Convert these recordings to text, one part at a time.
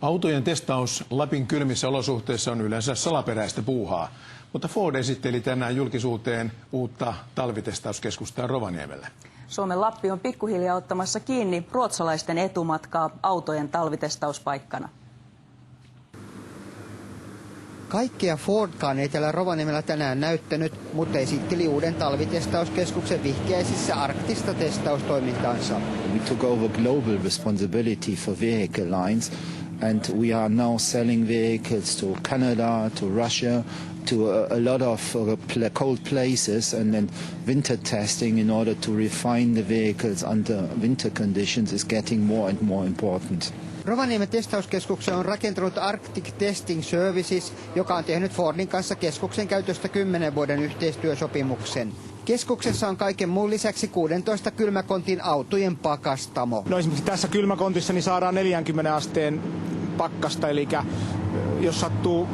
Autojen testaus Lapin kylmissä olosuhteissa on yleensä salaperäistä puuhaa, mutta Ford esitteli tänään julkisuuteen uutta talvitestauskeskusta Rovaniemelle. Suomen Lappi on pikkuhiljaa ottamassa kiinni ruotsalaisten etumatkaa autojen talvitestauspaikkana. Kaikkea Fordkaan ei täällä Rovaniemellä tänään näyttänyt, mutta esitteli uuden talvitestauskeskuksen vihkiäisissä arktista testaustoimintaansa. We took over global responsibility for vehicle lines and we are now selling vehicles to Canada, to Russia, to a lot of cold places, and then winter testing in order to refine the vehicles under winter conditions is getting more and more important. Rovaniemen testauskeskuksen on rakentanut Arctic Testing Services, joka on tehnyt Fordin kanssa keskuksen käytöstä 10 vuoden yhteistyösopimuksen. Keskuksessa on kaiken muun lisäksi 16 kylmäkontin autojen pakastamo. No esimerkiksi tässä kylmäkontissa niin saadaan 40 asteen pakkasta, eli jos sattuu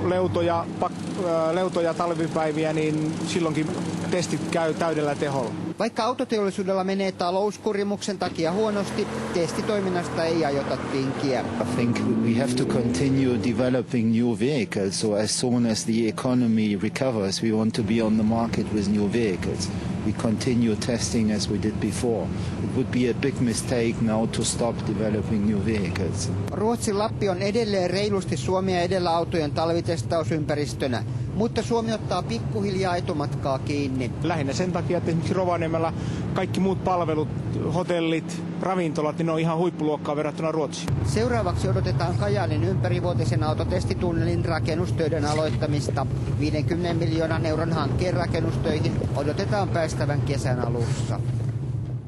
leutoja talvipäiviä, niin silloinkin testit käy täydellä teholla. Vaikka autoteollisuudella menee talouskurimuksen takia huonosti, testitoiminnasta ei aiota tinkiä. I think we have to continue developing new vehicles, so as soon as the economy recovers, we want to be on the market with new vehicles. We continue testing as we did before. It would be a big mistake now to stop developing new vehicles. Ruotsin Lappi on edelleen reilusti Suomea edellä autojen talvitestausympäristönä, mutta Suomi ottaa pikkuhiljaa etumatkaa kiinni. Lähinnä sen takia, että esimerkiksi Rovaniemellä kaikki muut palvelut, hotellit, ravintolat, niin ne on ihan huippuluokkaa verrattuna Ruotsiin. Seuraavaksi odotetaan Kajaanin ympärivuotisen autotestitunnelin rakennustöiden aloittamista. 50 miljoonan euron hankkeen rakennustöihin odotetaan päästävän kesän alussa.